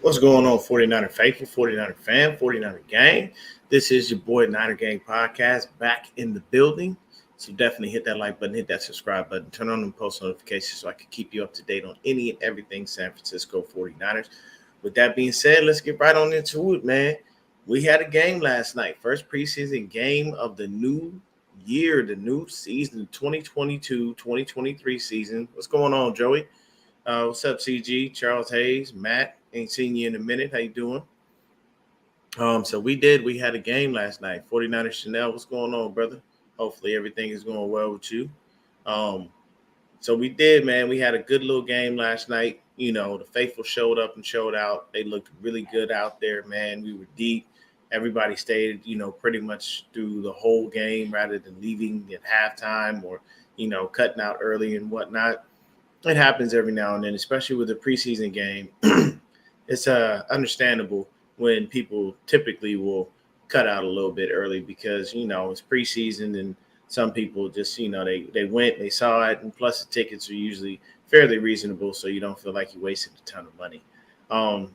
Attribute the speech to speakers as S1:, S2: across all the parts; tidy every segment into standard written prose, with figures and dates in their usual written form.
S1: What's going on, 49er faithful, 49er fan, 49er gang? This is your boy Niner Gang Podcast back in the building. So definitely hit that like button, hit that subscribe button, turn on the post notifications so I can keep you up to date on any and everything San Francisco 49ers. With that being said, let's get right on into it, man. We had a game last night, first preseason game of the new year, the new season, 2022-2023 season. What's going on, Joey? What's up, CG? Charles Hayes, Matt. Ain't seen you in a minute. How you doing? We had a game last night. 49ers Chanel. What's going on, brother? Hopefully everything is going well with you. Um, so we did, man. We had a good little game last night. You know, the faithful showed up and showed out. They looked really good out there, man. We were deep. Everybody stayed, pretty much through the whole game rather than leaving at halftime or, cutting out early and whatnot. It happens every now and then, especially with a preseason game. It's understandable when people typically will cut out a little bit early because it's preseason and some people just they went, they saw it, and plus the tickets are usually fairly reasonable, so you don't feel like you wasted a ton of money. Um,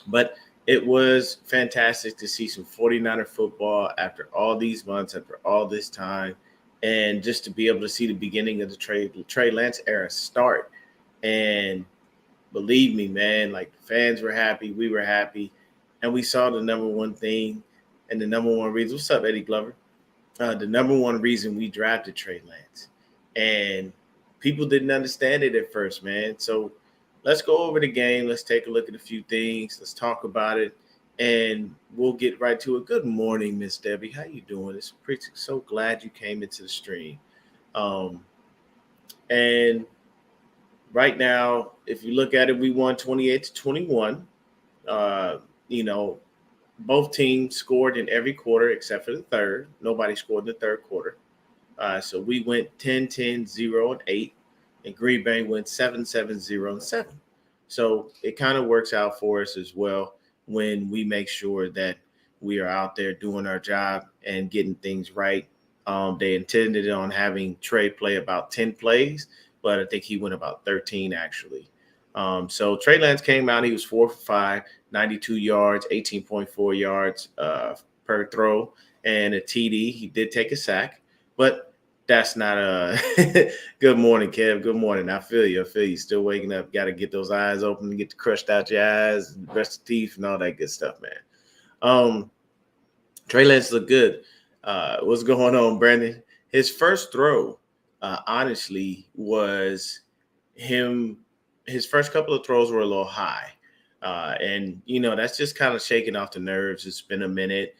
S1: but it was fantastic to see some 49er football after all these months, after all this time, and just to be able to see the beginning of the Trey Lance era start. And believe me, man, like the fans were happy, we were happy, and we saw the number one thing and the number one reason. What's up, Eddie Glover? The number one reason we drafted Trey Lance, and people didn't understand it at first, man. So let's go over the game. Let's take a look at a few things. Let's talk about it, and we'll get right to it. Good morning, Miss Debbie. How you doing? It's pretty so glad you came into the stream. Um, and right now, if you look at it, we won 28-21. Uh, you know, both teams scored in every quarter except for the third. Nobody scored in the third quarter. So we went 10-10, 0, and 8. And Green Bay went 7-7, 0, and 7. So it kind of works out for us as well when we make sure that we are out there doing our job and getting things right. They intended on having Trey play about 10 plays, but I think he went about 13 actually. So Trey Lance came out. He was 4 for 5, 92 yards, 18.4 yards per throw, and a TD. He did take a sack, but that's not a good morning, Kev. Good morning. I feel you. Still waking up. Got to get those eyes open, get the crushed out your eyes, brush the teeth, and all that good stuff, man. Trey Lance looked good. What's going on, Brandon? His first throw, honestly, was him. His first couple of throws were a little high. And that's just kind of shaking off the nerves. It's been a minute.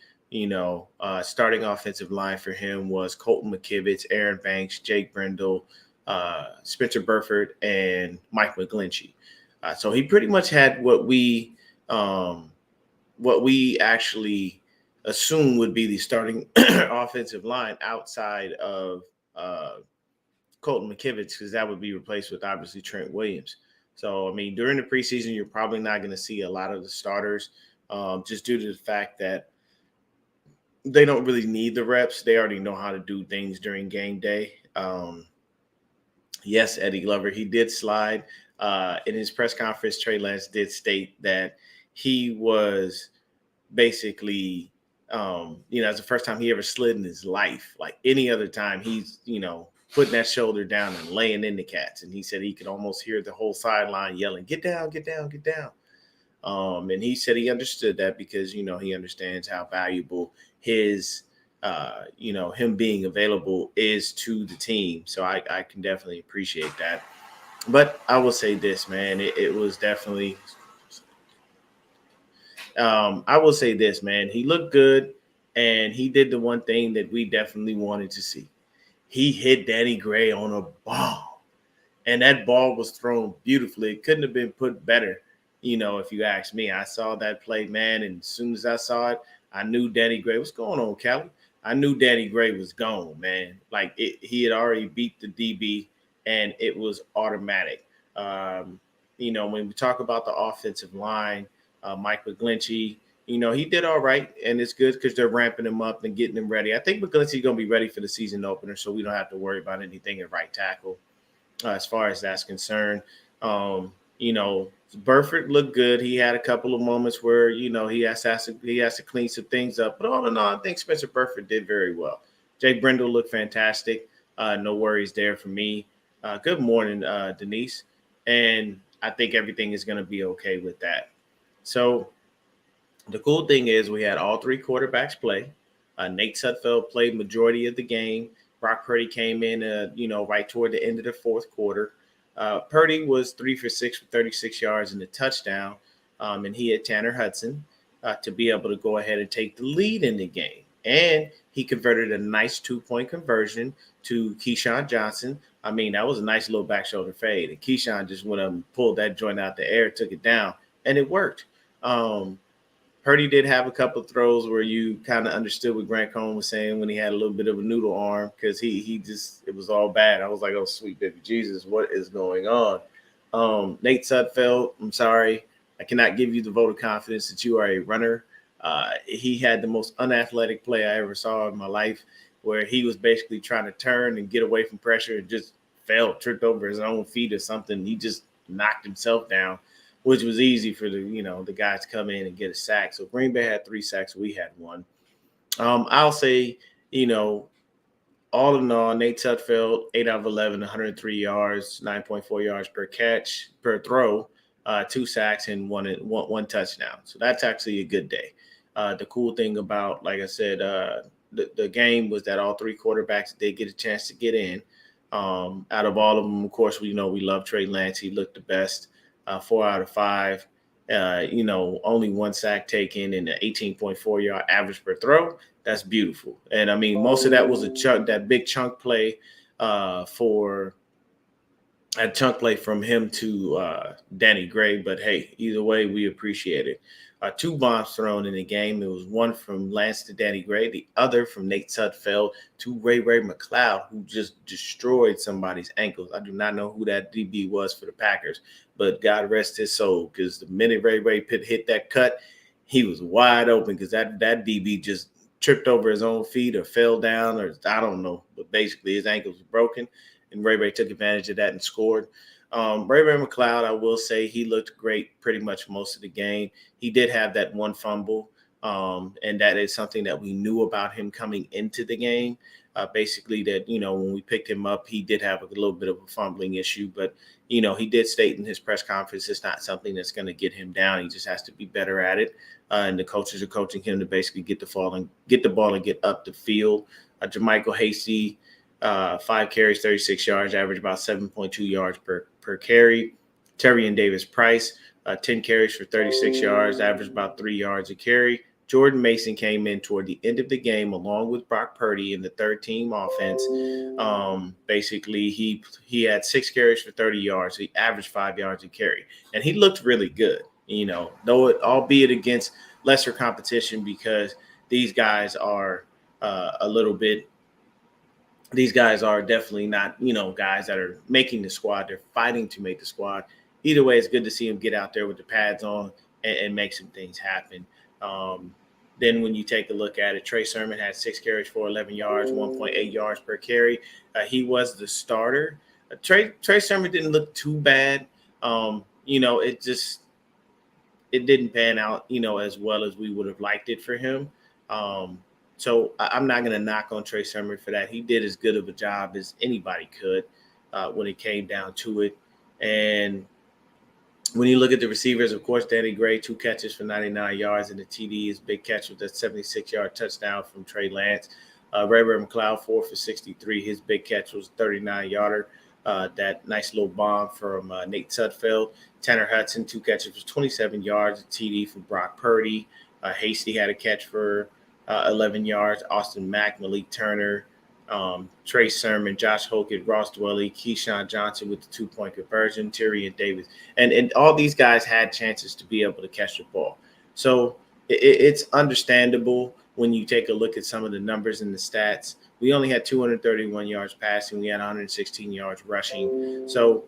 S1: Starting offensive line for him was Colton McKivitz, Aaron Banks, Jake Brendel, Spencer Burford, and Mike McGlinchey. So he pretty much had what we actually assume would be the starting offensive line outside of Colton McKivitz, because that would be replaced with obviously Trent Williams. So, I mean, during the preseason, you're probably not going to see a lot of the starters just due to the fact that they don't really need the reps. They already know how to do things during game day. Yes, Eddie Glover, he did slide. In his press conference, Trey Lance did state that he was basically, it's the first time he ever slid in his life. Like any other time, he's, putting that shoulder down and laying in the cats. And he said he could almost hear the whole sideline yelling, "Get down, get down, get down." And he said he understood that because, he understands how valuable his, him being available is to the team. So I can definitely appreciate that. But I will say this, man, it was definitely, I will say this, man, he looked good and he did the one thing that we definitely wanted to see. He hit Danny Gray on a ball, and that ball was thrown beautifully. It couldn't have been put better, if you ask me. I saw that play, man, and as soon as I saw it, I knew Danny Gray. What's going on, Callie? I knew Danny Gray was gone, man. Like he had already beat the DB, and it was automatic. When we talk about the offensive line, Mike McGlinchey, he did all right, and it's good because they're ramping him up and getting him ready. I think McGlinchey's going to be ready for the season opener, so we don't have to worry about anything at right tackle as far as that's concerned. Burford looked good. He had a couple of moments where he has to clean some things up. But all in all, I think Spencer Burford did very well. Jake Brendel looked fantastic. No worries there for me. Good morning, Denise. And I think everything is going to be okay with that. So the cool thing is we had all three quarterbacks play. Nate Sudfeld played majority of the game. Brock Purdy came in, right toward the end of the fourth quarter. Purdy was 3 for 6 for 36 yards and a touchdown, and he had Tanner Hudson to be able to go ahead and take the lead in the game. And he converted a nice 2-point conversion to Keyshawn Johnson. I mean, that was a nice little back shoulder fade. And Keyshawn just went up and pulled that joint out the air, took it down, and it worked. Purdy did have a couple of throws where you kind of understood what Grant Cohn was saying when he had a little bit of a noodle arm because it was all bad. I was like, oh, sweet baby Jesus, what is going on? Nate Sudfeld, I'm sorry. I cannot give you the vote of confidence that you are a runner. He had the most unathletic play I ever saw in my life where he was basically trying to turn and get away from pressure and just tripped over his own feet or something. He just knocked himself down, which was easy for the guys to come in and get a sack. So Green Bay had 3 sacks. We had 1. I'll say, all in all, Nate Sudfeld, 8 out of 11, 103 yards, 9.4 yards per throw, 2 sacks and one touchdown. So that's actually a good day. The cool thing about, like I said, the game was that all 3 quarterbacks did get a chance to get in. Out of all of them, of course, we love Trey Lance. He looked the best. 4 out of 5, only 1 sack taken and an 18.4 yard average per throw. That's beautiful. And I mean, most of that was that big chunk play from him to Danny Gray. But hey, either way, we appreciate it. 2 bombs thrown in the game. It was one from Lance to Danny Gray, the other from Nate Sudfeld to Ray McCloud, who just destroyed somebody's ankles. I do not know who that DB was for the Packers, but God rest his soul, because the minute Ray Pitt hit that cut, he was wide open because that DB just tripped over his own feet or fell down, or I don't know, but basically his ankles were broken, and Ray took advantage of that and scored. Ray McCloud, I will say, he looked great pretty much most of the game. He did have that 1 fumble, and that is something that we knew about him coming into the game. Basically, that when we picked him up, he did have a little bit of a fumbling issue, but he did state in his press conference it's not something that's going to get him down. He just has to be better at it, and the coaches are coaching him to basically get the ball and get up the field. Jermichael Hasty, 5 carries, 36 yards, average about 7.2 yards per carry. Tyrion Davis-Price, 10 carries for 36 yards, average about 3 yards a carry. Jordan Mason came in toward the end of the game along with Brock Purdy in the third-team offense. Basically, he had 6 carries for 30 yards. So he averaged 5 yards a carry, and he looked really good. Albeit against lesser competition, because these guys are These guys are definitely not, guys that are making the squad. They're fighting to make the squad. Either way, it's good to see him get out there with the pads on and make some things happen. Then when you take a look at it, Trey Sermon had 6 carries for 11 yards, 1.8 yards per carry. He was the starter. Trey Sermon didn't look too bad. It didn't pan out, as well as we would have liked it for him. So I'm not going to knock on Trey Sermon for that. He did as good of a job as anybody could when it came down to it. And when you look at the receivers, of course, Danny Gray, 2 catches for 99 yards, and the TD, his big catch was that 76-yard touchdown from Trey Lance. Ray McCloud, 4 for 63. His big catch was a 39-yarder. That nice little bomb from Nate Sudfeld. Tanner Hudson, 2 catches for 27 yards, a TD for Brock Purdy. Hasty had a catch for 11 yards. Austin Mack, Malik Turner, Trey Sermon, Josh Hokett, Ross Dwelly, Keyshawn Johnson with the 2-point conversion, Tyrion Davis. And all these guys had chances to be able to catch the ball. So it's understandable when you take a look at some of the numbers and the stats. We only had 231 yards passing. We had 116 yards rushing. So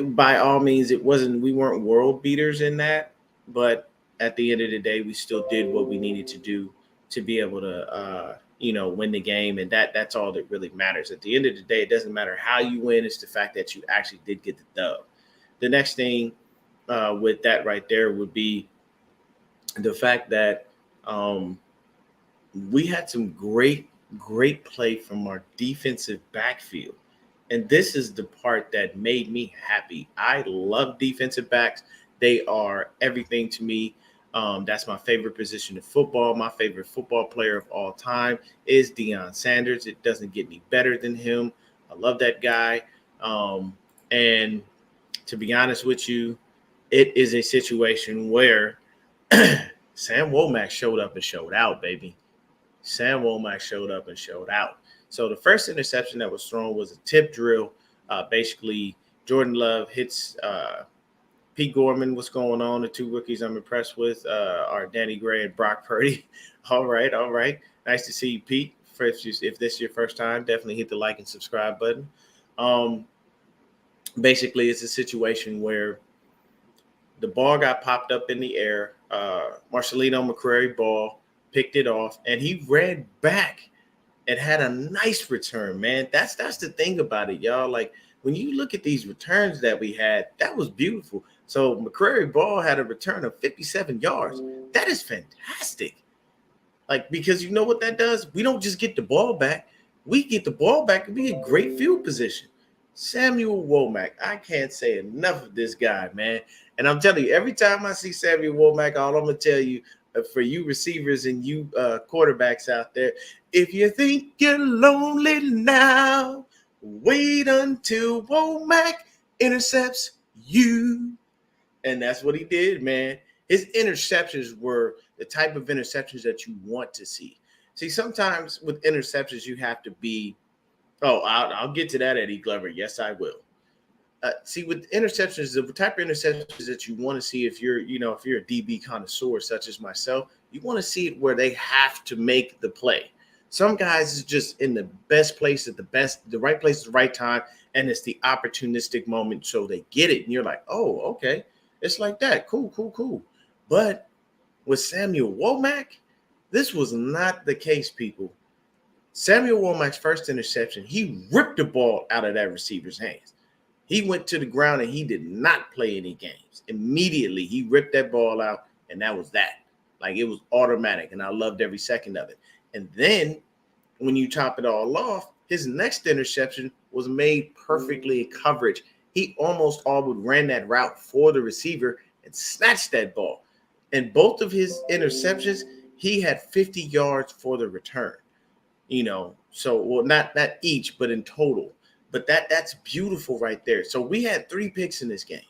S1: by all means, we weren't world beaters in that. But at the end of the day, we still did what we needed to do to be able to, win the game. And that's all that really matters. At the end of the day, it doesn't matter how you win. It's the fact that you actually did get the dub. The next thing, with that right there would be the fact that we had some great play from our defensive backfield. And this is the part that made me happy. I love defensive backs. They are everything to me. That's my favorite position in football. My favorite football player of all time is Deion Sanders. It doesn't get any better than him. I love that guy. And to be honest with you, it is a situation where Sam Womack showed up and showed out, baby. Sam Womack showed up and showed out. So the first interception that was thrown was a tip drill. Basically, Jordan Love hits Pete Gorman. What's going on? The two rookies I'm impressed with are Danny Gray and Brock Purdy. All right. Nice to see you, Pete. If this is your first time, definitely hit the like and subscribe button. Basically, it's a situation where the ball got popped up in the air. Marcelino McCrary ball picked it off, and he ran back and had a nice return, man. That's the thing about it, y'all. Like, when you look at these returns that we had, that was beautiful. So McCrary ball had a return of 57 yards. That is fantastic. Like, because you know what that does? We don't just get the ball back. We get the ball back and be in great field position. Samuel Womack, I can't say enough of this guy, man. And I'm telling you, every time I see Samuel Womack, all I'm going to tell you, for you receivers and you quarterbacks out there, if you think you're lonely now, wait until Womack intercepts you. And that's what he did, man. His interceptions were the type of interceptions that you want to see. See, sometimes with interceptions, you have to be, I'll get to that, Eddie Glover. Yes, I will. See, with interceptions, the type of interceptions that you want to see if you're a DB connoisseur such as myself, you want to see it where they have to make the play. Some guys is just in the best place at the right place at the right time, and it's the opportunistic moment, so they get it, and you're like, oh, okay, it's like that, cool. But with Samuel Womack, this was not the case, people. Samuel Womack's first interception, he ripped the ball out of that receiver's hands. He went to the ground and he did not play any games. Immediately, he ripped that ball out, and that was that. Like, it was automatic, and I loved every second of it. And then when you top it all off, his next interception was made perfectly in coverage. He almost always ran that route for the receiver and snatched that ball. And both of his interceptions, he had 50 yards for the return. Not each, but in total. But that's beautiful right there. So we had 3 picks in this game.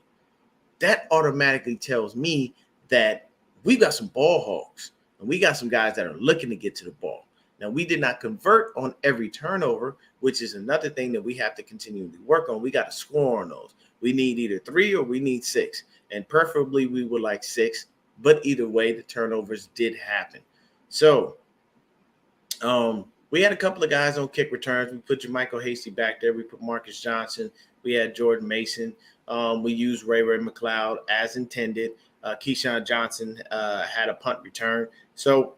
S1: That automatically tells me that we got some ball hogs, and we got some guys that are looking to get to the ball. Now, we did not convert on every turnover, which is another thing that we have to continually work on. We got to score on those. We need either 3 or we need 6, and preferably we would like 6. But either way, the turnovers did happen. So, we had a couple of guys on kick returns. We put Jermichael Hasty back there. We put Marcus Johnson. We had Jordan Mason. We used Ray McLeod as intended. Keyshawn Johnson had a punt return. So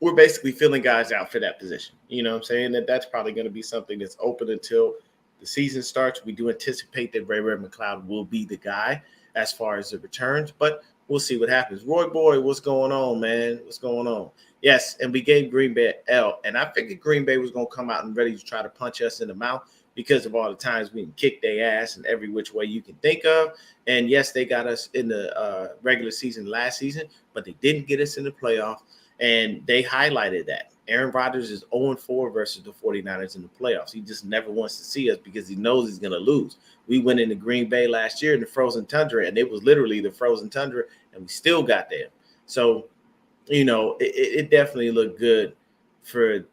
S1: we're basically filling guys out for that position. You know what I'm saying? That's probably going to be something that's open until the season starts. We do anticipate that Ray McLeod will be the guy as far as the returns, but we'll see what happens. Roy Boy, what's going on, man? What's going on? Yes, and we gave Green Bay L, and I figured Green Bay was going to come out and ready to try to punch us in the mouth because of all the times we can kick their ass in every which way you can think of. And yes, they got us in the regular season last season, but they didn't get us in the playoff, and they highlighted that. Aaron Rodgers is 0-4 versus the 49ers in the playoffs. He just never wants to see us because he knows he's going to lose. We went into Green Bay last year in the frozen tundra, and it was literally the frozen tundra, and we still got there. So, it definitely looked good for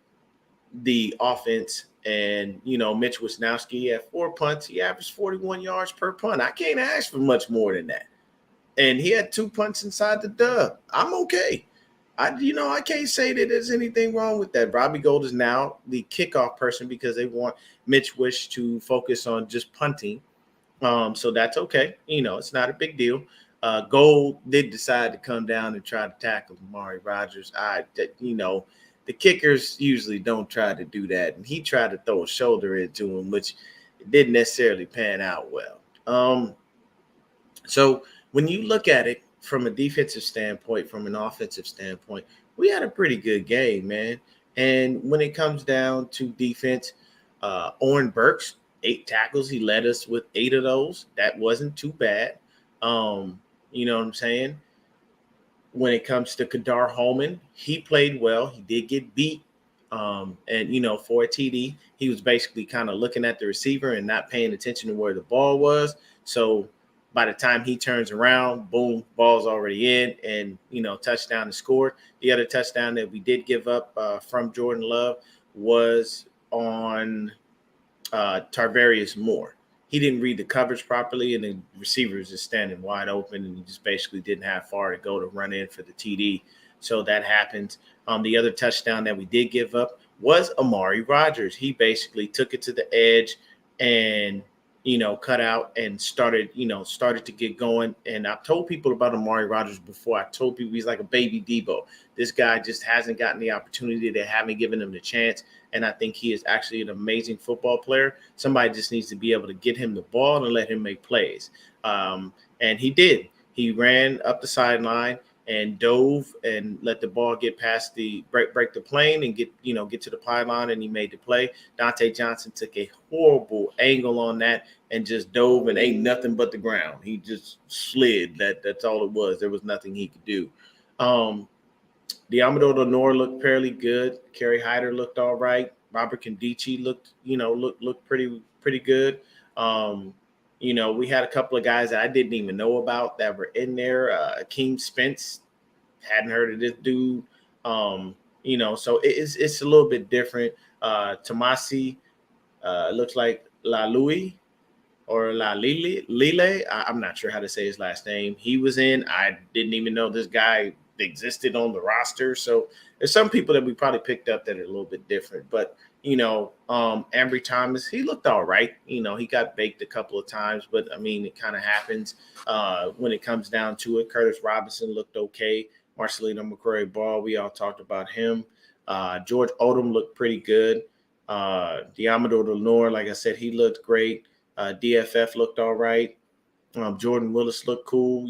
S1: the offense. And, Mitch Wisnowski had 4 punts. He averaged 41 yards per punt. I can't ask for much more than that. And he had 2 punts inside the dub. I'm okay. I can't say that there's anything wrong with that. Robbie Gould is now the kickoff person because they want Mitch Wish to focus on just punting. So that's okay. It's not a big deal. Gold did decide to come down and try to tackle Amari Rodgers. The kickers usually don't try to do that, and he tried to throw a shoulder into him, which didn't necessarily pan out well. So when you look at it from a defensive standpoint, from an offensive standpoint, we had a pretty good game, man. And when it comes down to defense, Oren Burks, 8 tackles. He led us with 8 of those. That wasn't too bad. You know what I'm saying? When it comes to Kadar Holman, he played well. He did get beat. And, for a TD, he was basically kind of looking at the receiver and not paying attention to where the ball was. So by the time he turns around, boom, ball's already in and, touchdown to score. The other touchdown that we did give up from Jordan Love was on Tarvarius Moore. He didn't read the coverage properly, and the receiver was just standing wide open, and he just basically didn't have far to go to run in for the TD. So that happened. The other touchdown that we did give up was Amari Rogers. He basically took it to the edge and cut out and started to get going. And I've told people about Amari Rogers before. I told people he's like a baby Debo. This guy just hasn't gotten the opportunity. They haven't given him the chance. And I think he is actually an amazing football player. Somebody just needs to be able to get him the ball and let him make plays. And he did. He ran up the sideline and dove and let the ball get past the break the plane and get to the pylon, and he made the play. Dante Johnson took a horrible angle on that and just dove and ain't nothing but the ground. He just slid. That's all it was. There was nothing he could do. Diamador Lenore looked fairly good. Kerry Hyder looked all right. Robert Condici looked pretty good. We had a couple of guys that I didn't even know about that were in there. Akeem Spence, hadn't heard of this dude. So it's a little bit different. Tomasi looks like La Louis or La Lile. I'm not sure how to say his last name. He was in. I didn't even know this guy existed on the roster. So there's some people that we probably picked up that are a little bit different. But Ambry Thomas, he looked all right. He got baked a couple of times, but I mean, it kind of happens when it comes down to it. Curtis Robinson looked okay. Marcelino McCrory Ball, we all talked about him. George Odom looked pretty good. Diamador Lenore, like I said, he looked great. DFF looked all right. Jordan Willis looked cool.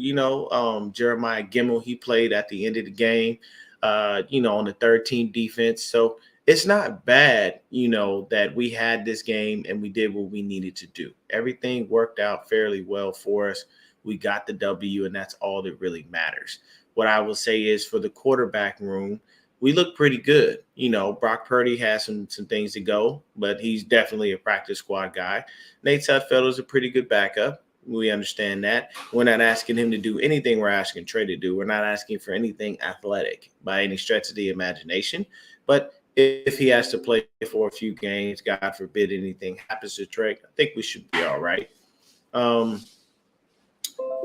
S1: Jeremiah Gimmel, he played at the end of the game, on the third team defense. So it's not bad, that we had this game and we did what we needed to do. Everything worked out fairly well for us. We got the W, and that's all that really matters. What I will say is for the quarterback room, we look pretty good. Brock Purdy has some things to go, but he's definitely a practice squad guy. Nate Sudfeld is a pretty good backup. We understand that. We're not asking him to do anything we're asking Trey to do. We're not asking for anything athletic by any stretch of the imagination. But if he has to play for a few games, God forbid anything happens to Trey, I think we should be all right.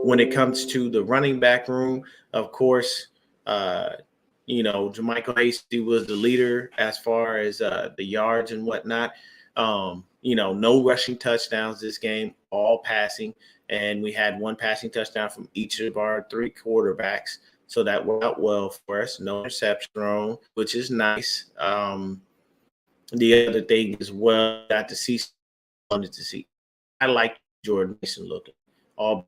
S1: When it comes to the running back room, of course, JaMycal Hasty was the leader as far as the yards and whatnot. No rushing touchdowns this game, all passing. And we had one passing touchdown from each of our 3 quarterbacks. So that worked out well for us. No interception thrown, which is nice. The other thing as well, got to see, wanted to see. I like Jordan Mason looking. All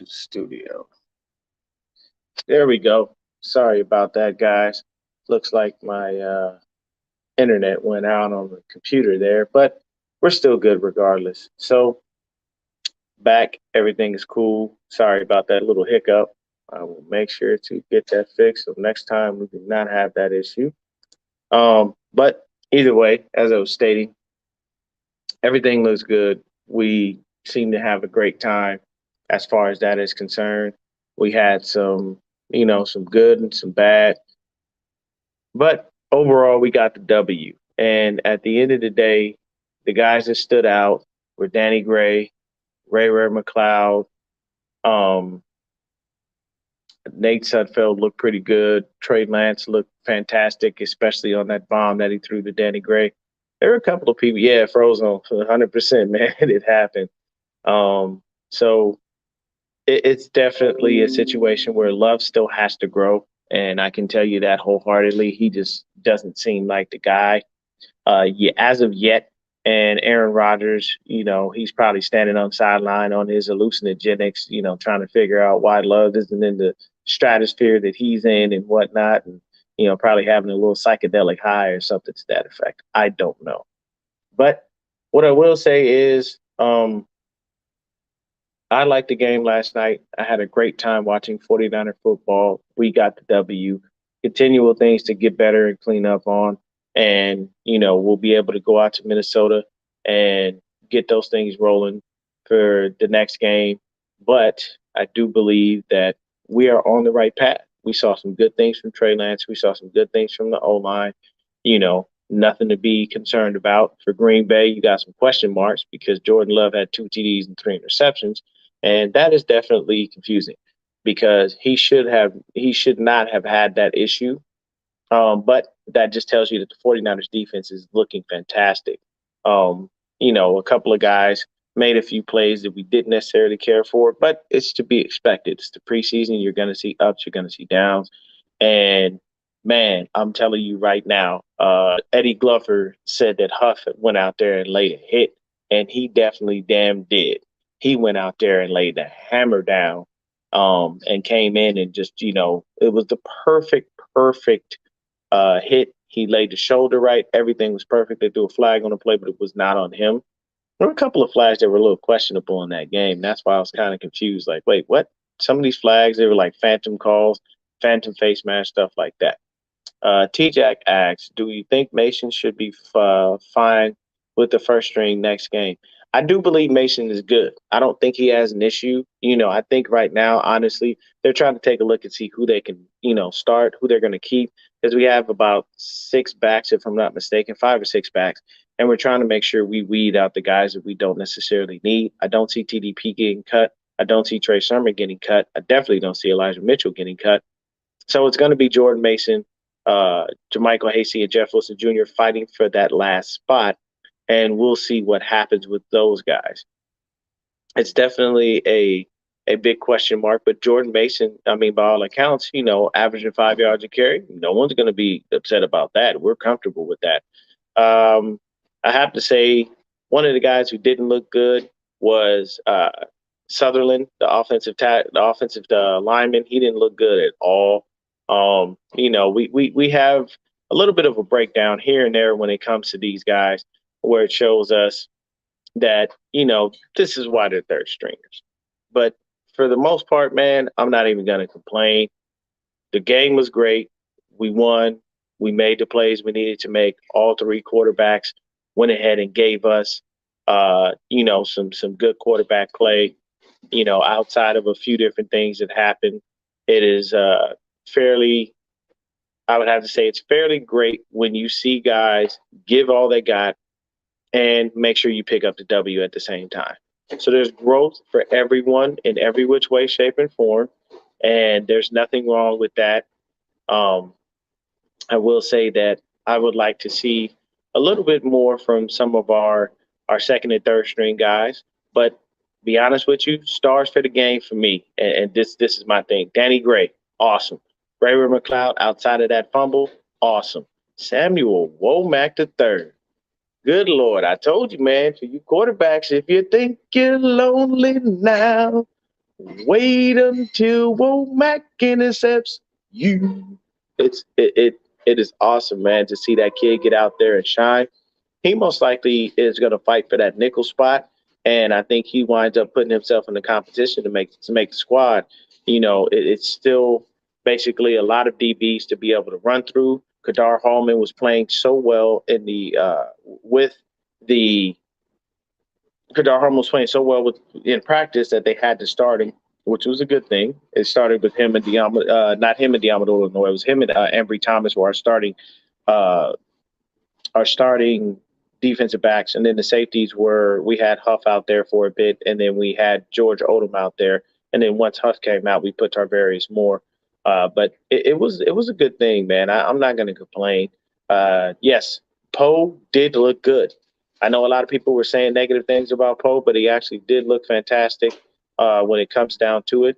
S1: to the studio. There we go. Sorry about that, guys. Looks like my internet went out on the computer there, but
S2: we're still good regardless. So back, everything is cool. Sorry about that little hiccup. I will make sure to get that fixed so next time we do not have that issue. But either way, as I was stating, everything looks good. We seem to have a great time as far as that is concerned. We had some, some good and some bad, but overall, we got the W. And at the end of the day, the guys that stood out were Danny Gray, Ray McLeod, um, Nate Sudfeld looked pretty good. Trey Lance looked fantastic, especially on that bomb that he threw to Danny Gray. There were a couple of people, yeah, froze on 100%, man. It happened. So it's definitely a situation where Love still has to grow. And I can tell you that wholeheartedly. He just doesn't seem like the guy yeah, as of yet. And Aaron Rodgers, he's probably standing on sideline on his hallucinogenics, trying to figure out why Love isn't in the stratosphere that he's in and whatnot. And, probably having a little psychedelic high or something to that effect. I don't know. But what I will say is, I liked the game last night. I had a great time watching 49er football. We got the W. Continual things to get better and clean up on. And, we'll be able to go out to Minnesota and get those things rolling for the next game. But I do believe that we are on the right path. We saw some good things from Trey Lance. We saw some good things from the O line. Nothing to be concerned about. For Green Bay, you got some question marks because Jordan Love had 2 TDs and 3 interceptions. And that is definitely confusing because he should not have had that issue. But that just tells you that the 49ers defense is looking fantastic. A couple of guys made a few plays that we didn't necessarily care for, but it's to be expected. It's the preseason. You're going to see ups, you're going to see downs. And man, I'm telling you right now, Eddie Glover said that Huff went out there and laid a hit, and he definitely damn did. He went out there and laid the hammer down, and came in and just, it was the perfect hit. He laid the shoulder right. Everything was perfect. They threw a flag on the play, but it was not on him. There were a couple of flags that were a little questionable in that game. That's why I was kind of confused. Like, wait, what? Some of these flags, they were like phantom calls, phantom face mask, stuff like that. T-Jack asks, do you think Mason should be fine with the first string next game? I do believe Mason is good. I don't think he has an issue. I think right now, honestly, they're trying to take a look and see who they can, start, who they're going to keep, because we have about 6 backs, if I'm not mistaken, 5 or 6 backs, and we're trying to make sure we weed out the guys that we don't necessarily need. I don't see TDP getting cut. I don't see Trey Sermon getting cut. I definitely don't see Elijah Mitchell getting cut. So it's going to be Jordan Mason, JaMycal Hasty, and Jeff Wilson Jr. fighting for that last spot, and we'll see what happens with those guys. It's definitely a big question mark, but Jordan Mason, I mean, by all accounts, averaging 5 yards a carry, no one's going to be upset about that. We're comfortable with that. I have to say, one of the guys who didn't look good was Sutherland, the offensive lineman. He didn't look good at all. We have a little bit of a breakdown here and there when it comes to these guys, where it shows us that this is why they're third stringers. But for the most part, man, I'm not even going to complain. The game was great. We won. We made the plays we needed to make. All 3 quarterbacks went ahead and gave us, some good quarterback play. Outside of a few different things that happened, it is fairly. I would have to say it's fairly great when you see guys give all they got and make sure you pick up the W at the same time. So there's growth for everyone in every which way, shape, and form, and there's nothing wrong with that. Um, I will say that I would like to see a little bit more from some of our second and third string guys, but be honest with you, stars for the game for me, and this is my thing. Danny Gray, awesome. Ray McLeod, outside of that fumble, awesome. Samuel Womack the third. Good Lord, I told you, man, for you quarterbacks, if you think you're lonely now, wait until Womack intercepts you. It is awesome, man, to see that kid get out there and shine. he most likely is going to fight for that nickel spot. And I think he winds up putting himself in the competition to make the squad. It's still basically a lot of DBs to be able to run through. Kadar Hallman was playing so well in the with the Kadar Hallman was playing so well with in practice that they had to start him, which was a good thing. It started with him and not him and Diamond, Illinois. It was him and Embry Thomas were uh, our starting defensive backs, and then the safeties were we had Huff out there for a bit, and then we had George Odom out there, and then once Huff came out, we put Tarvarius Moore. But it was a good thing, man. I'm not going to complain. Yes, Poe did look good. I know a lot of people were saying negative things about Poe, but he actually did look fantastic when it comes down to it.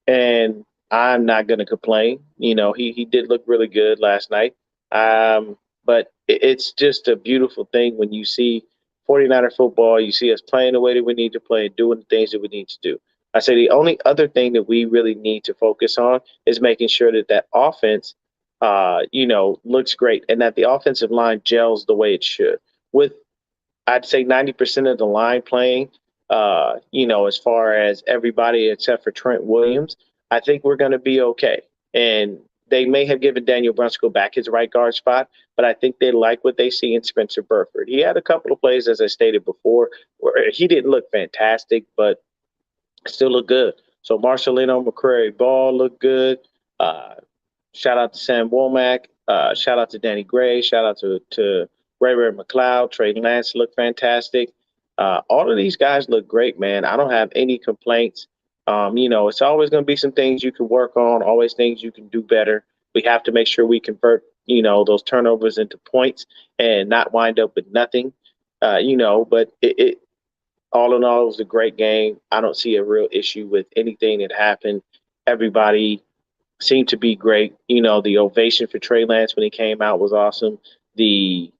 S2: And I'm not going to complain. He did look really good last night. But it's just a beautiful thing when you see 49er football, you see us playing the way that we need to play and doing the things that we need to do. I say the only other thing that we really need to focus on is making sure that offense, looks great and that the offensive line gels the way it should. With I'd say 90% of the line playing, as far as everybody except for Trent Williams, I think we're going to be okay. And they may have given Daniel Brunskill back his right guard spot, but I think they like what they see in Spencer Burford. He had a couple of plays, as I stated before, where he didn't look fantastic, but still looked good. So Marcelino McCrary Ball looked good. Uh, Shout out to Sam Womack. Shout out to Danny Gray. Shout out to Ray McLeod. Trey Lance looked fantastic. All of these guys look great, man. I don't have any complaints. It's always going to be some things you can work on, always things you can do better. We have to make sure we convert, those turnovers into points and not wind up with nothing. But it all in all, it was a great game. I don't see a real issue with anything that happened. Everybody seemed to be great. The ovation for Trey Lance when he came out was awesome. The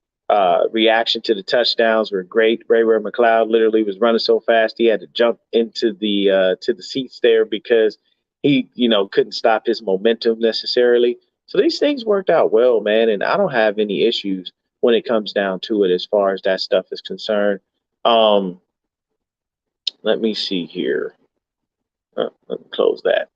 S2: reaction to the touchdowns were great. Ray McLeod literally was running so fast he had to jump into the seats there because he couldn't stop his momentum necessarily. So these things worked out well, man, and I don't have any issues when it comes down to it as far as that stuff is concerned. Um, Let me see here. Let me close that.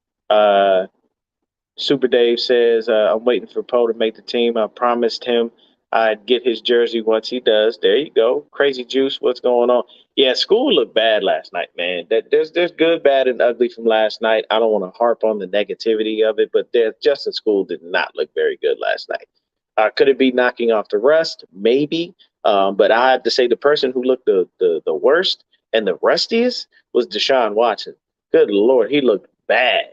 S2: Super Dave says, I'm waiting for Poe to make the team. I promised him I'd get his jersey once he does. There you go. Crazy Juice, what's going on? Yeah, school looked bad last night, man. There's good, bad, and ugly from last night. I don't want to harp on the negativity of it, but Justin School did not look very good last night. Could it be knocking off the rust? Maybe. But I have to say the person who looked the worst and the rustiest was Deshaun Watson. Good Lord, he looked bad.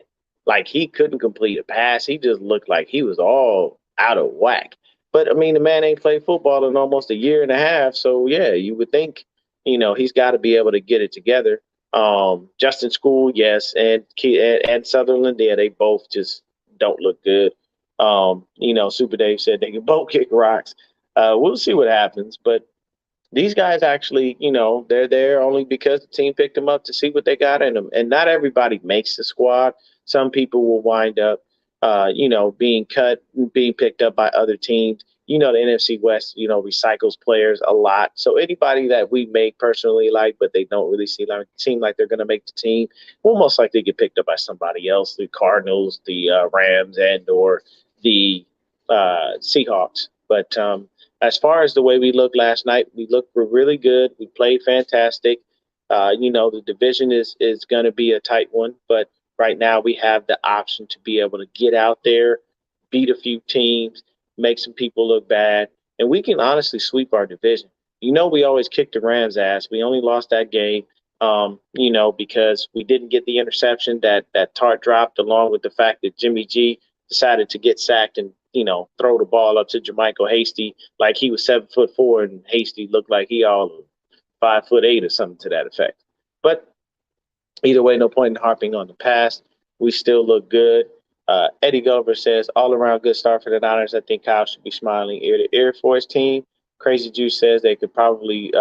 S2: Like he couldn't complete a pass. He just looked like he was all out of whack. But I mean, the man ain't played football in almost a year and a half. So yeah, you would think, he's got to be able to get it together. Justin School, yes, and Sutherland, yeah, they both just don't look good. Super Dave said they can both kick rocks. We'll see what happens, but these guys actually, they're there only because the team picked them up to see what they got in them. And not everybody makes the squad. Some people will wind up, being cut, being picked up by other teams. The NFC West, recycles players a lot. So anybody that we may personally like, but they don't really seem like they're going to make the team, will most likely get picked up by somebody else, the Cardinals, the Rams, and or the Seahawks. But as far as the way we looked last night, we looked really good. We played fantastic. The division is going to be a tight one, but right now we have the option to be able to get out there, beat a few teams, make some people look bad, and we can honestly sweep our division. We always kick the Rams' ass. We only lost that game, because we didn't get the interception that Tart dropped, along with the fact that Jimmy G decided to get sacked and throw the ball up to Jermichael Hasty like he was 7'4", and Hasty looked like he all 5'8" or something to that effect. But either way, no point in harping on the past. We still look good. Eddie Gulliver says, all around good start for the Niners. I think Kyle should be smiling ear to ear for his team. Crazy Juice says they could probably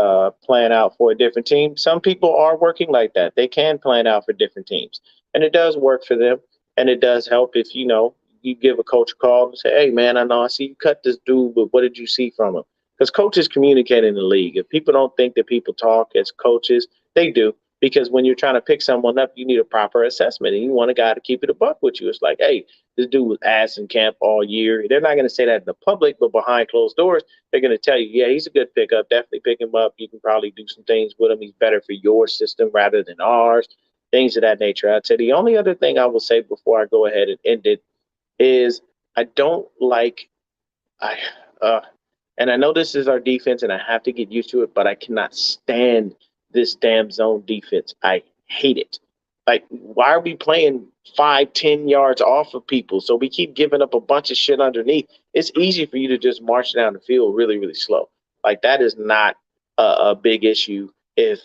S2: plan out for a different team. Some people are working like that. They can plan out for different teams. And it does work for them. And it does help if, you give a coach a call and say, hey, man, I know I see you cut this dude, but what did you see from him? because coaches communicate in the league. If people don't think that people talk as coaches, they do. Because when you're trying to pick someone up, you need a proper assessment, and you want a guy to keep it a buck with you. It's like, hey, this dude was ass in camp all year. They're not going to say that in the public, but behind closed doors, they're going to tell you, yeah, he's a good pickup. Definitely pick him up. You can probably do some things with him. He's better for your system rather than ours. Things of that nature. I'd say the only other thing I will say before I go ahead and end it is I don't like I and I know this is our defense and I have to get used to it, but I cannot stand this damn zone defense. I hate it. Like, why are we playing 5, 10 yards off of people? So we keep giving up a bunch of shit underneath. It's easy for you to just march down the field really, really slow. Like, that is not a big issue if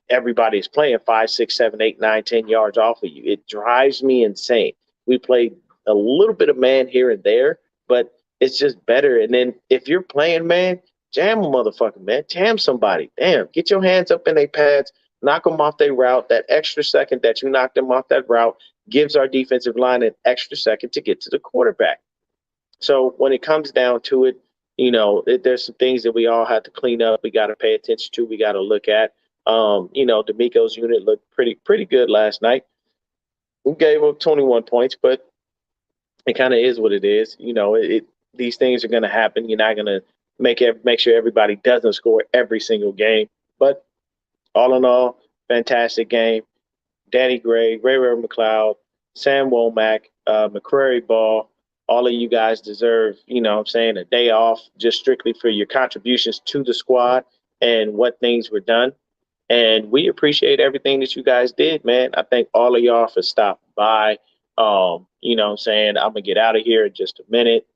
S2: everybody's playing 5, 6, 7, 8, 9, 10 yards off of you. It drives me insane. We play a little bit of man here and there, but it's just better. And then if you're playing man, jam a motherfucker, man. Jam somebody. Damn, get your hands up in their pads, knock them off their route. That extra second that you knock them off that route gives our defensive line an extra second to get to the quarterback. So when it comes down to it, there's some things that we all have to clean up. We got to pay attention to. We got to look at. D'Amico's unit looked pretty good last night. We gave up 21 points, but it kind of is what it is. These things are going to happen. You're not going to make sure everybody doesn't score every single game. But all in all, fantastic game. Danny Gray, Ray McLeod, Sam Womack, McCrary Ball, all of you guys deserve, a day off just strictly for your contributions to the squad and what things were done. And we appreciate everything that you guys did, man. I thank all of y'all for stopping by. I'm going to get out of here in just a minute.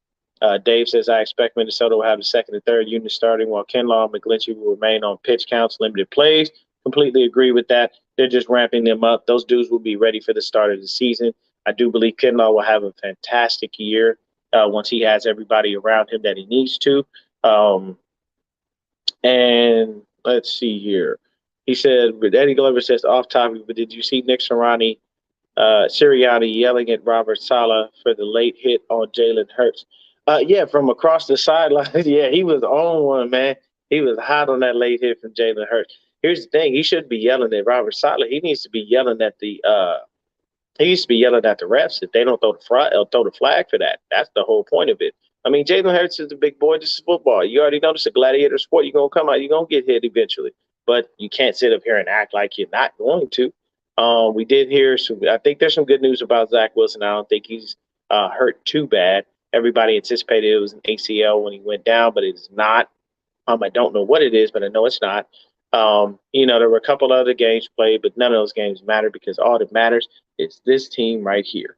S2: Dave says, I expect Minnesota will have the second and third unit starting while Kinlaw and McGlinchey will remain on pitch counts, limited plays. Completely agree with that. They're just ramping them up. Those dudes will be ready for the start of the season. I do believe Kinlaw will have a fantastic year once he has everybody around him that he needs to. And let's see here. He said, Eddie Glover says, off topic, but did you see Nick Sirianni yelling at Robert Saleh for the late hit on Jalen Hurts? Yeah, from across the sideline. Yeah, he was on one, man. He was hot on that late hit from Jalen Hurts. Here's the thing: he shouldn't be yelling at Robert Saleh. He needs to be yelling at the refs if they don't throw the flag for that. That's the whole point of it. I mean, Jalen Hurts is the big boy. This is football. You already know this is a gladiator sport. You're gonna come out. You're gonna get hit eventually, but you can't sit up here and act like you're not going to. We did hear I think there's some good news about Zach Wilson. I don't think he's hurt too bad. Everybody anticipated it was an ACL when he went down, but it's not. I don't know what it is, but I know it's not. There were a couple other games played, but none of those games matter because all that matters is this team right here.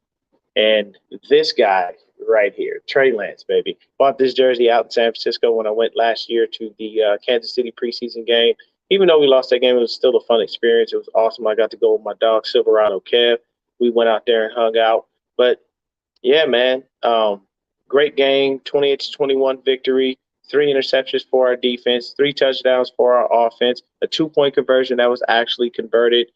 S2: And this guy right here, Trey Lance, baby. Bought this jersey out in San Francisco when I went last year to the Kansas City preseason game. Even though we lost that game, it was still a fun experience. It was awesome. I got to go with my dog, Silverado Kev. We went out there and hung out. But, yeah, man, great game, 28-21 victory, 3 interceptions for our defense, 3 touchdowns for our offense, a 2-point conversion that was actually converted.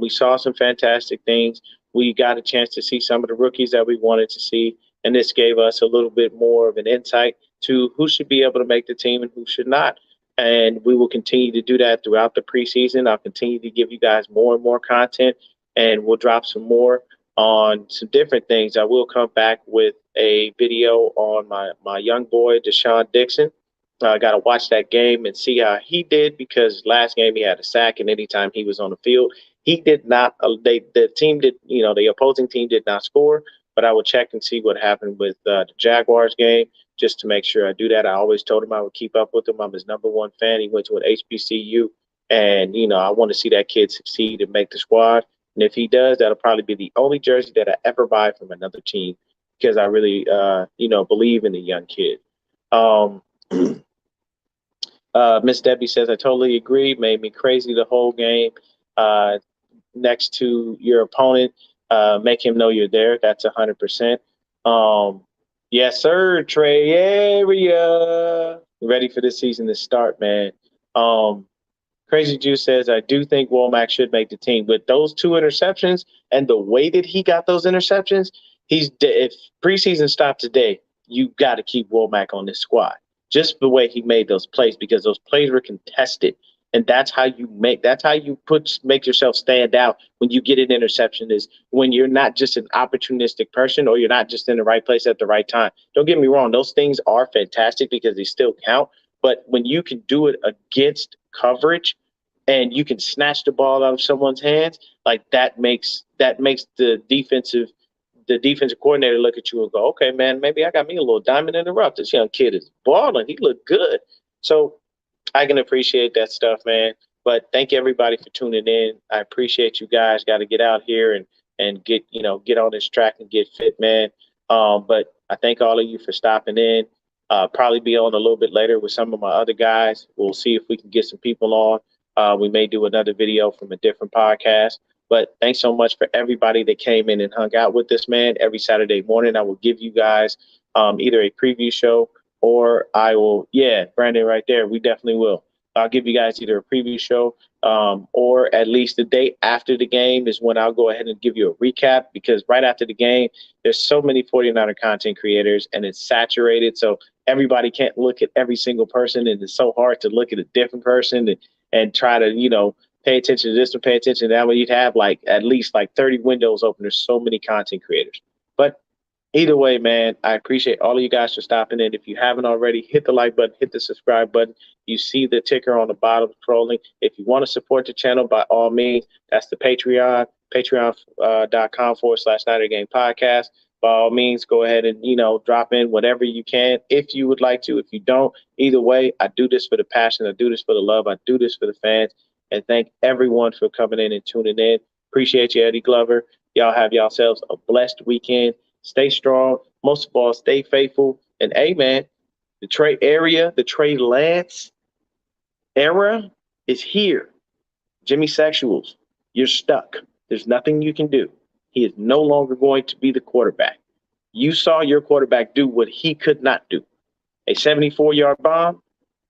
S2: We saw some fantastic things. We got a chance to see some of the rookies that we wanted to see, and this gave us a little bit more of an insight to who should be able to make the team and who should not. And we will continue to do that throughout the preseason. I'll continue to give you guys more and more content, and we'll drop some more on some different things. I will come back with a video on my young boy, Deshaun Dixon. I got to watch that game and see how he did because last game he had a sack, and anytime he was on the field, he did not. The opposing team did not score. But I will check and see what happened with the Jaguars game just to make sure I do that. I always told him I would keep up with him. I'm his number one fan. He went to an HBCU, and I want to see that kid succeed and make the squad. And if he does, that'll probably be the only jersey that I ever buy from another team because I really, believe in the young kid. Miss Debbie says, I totally agree. Made me crazy the whole game. Next to your opponent, make him know you're there. That's 100%. Yes, sir, Trey area. Ready for this season to start, man. Crazy Juice says, I do think Womack should make the team. With those 2 interceptions and the way that he got those interceptions, if preseason stopped today, you got to keep Womack on this squad. just the way he made those plays, because those plays were contested. And that's how you make yourself stand out when you get an interception, is when you're not just an opportunistic person, or you're not just in the right place at the right time. Don't get me wrong, those things are fantastic because they still count. But when you can do it against coverage and you can snatch the ball out of someone's hands, like that makes the defensive coordinator look at you and go, okay, man, maybe I got me a little diamond in the rough. This young kid is balling. He looked good. So I can appreciate that stuff, man. But thank everybody for tuning in. I appreciate you guys. Got to get out here and get on this track and get fit, man. But I thank all of you for stopping in. Probably be on a little bit later with some of my other guys. We'll see if we can get some people on. We may do another video from a different podcast. But thanks so much for everybody that came in and hung out with us, man. Every Saturday morning, I will give you guys either a preview show, or I will, Brandon, right there. We definitely will. I'll give you guys either a preview show or at least the day after the game is when I'll go ahead and give you a recap, because right after the game, there's so many 49er content creators and it's saturated. So everybody can't look at every single person, and it's so hard to look at a different person and try to, pay attention to this and pay attention to that. Way you'd have at least 30 windows open. There's so many content creators. But either way, man, I appreciate all of you guys for stopping in. If you haven't already, hit the like button, hit the subscribe button. You see the ticker on the bottom scrolling. If you want to support the channel, by all means, that's the Patreon, patreon.com/Niner Game Podcast. By all means, go ahead and, drop in whatever you can if you would like to. If you don't, either way, I do this for the passion. I do this for the love. I do this for the fans. And thank everyone for coming in and tuning in. Appreciate you, Eddie Glover. Y'all have yourselves a blessed weekend. Stay strong. Most of all, stay faithful. And hey, man, the Trey Lance era is here. Jimmy Sexuals, you're stuck. There's nothing you can do. He is no longer going to be the quarterback. You saw your quarterback do what he could not do. A 74-yard bomb,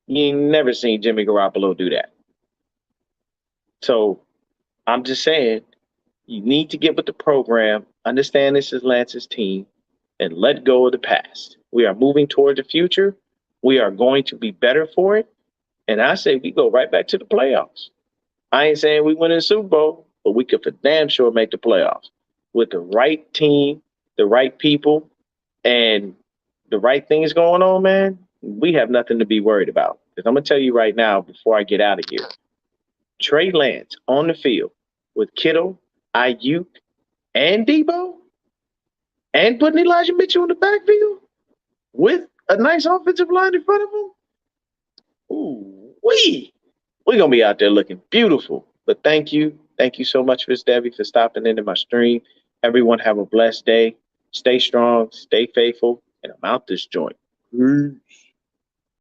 S2: you ain't never seen Jimmy Garoppolo do that. So I'm just saying, you need to get with the program, understand this is Lance's team, and let go of the past. We are moving toward the future. We are going to be better for it. And I say we go right back to the playoffs. I ain't saying we win in the Super Bowl, but we could for damn sure make the playoffs with the right team, the right people, and the right things going on, man. We have nothing to be worried about. Because I'm going to tell you right now, before I get out of here, Trey Lance on the field with Kittle, Ayuk, and Debo, and putting Elijah Mitchell in the backfield with a nice offensive line in front of him. Ooh, we're going to be out there looking beautiful. But thank you. Thank you so much, Miss Debbie, for stopping into my stream. Everyone have a blessed day. Stay strong, stay faithful, and I'm out this joint. Peace.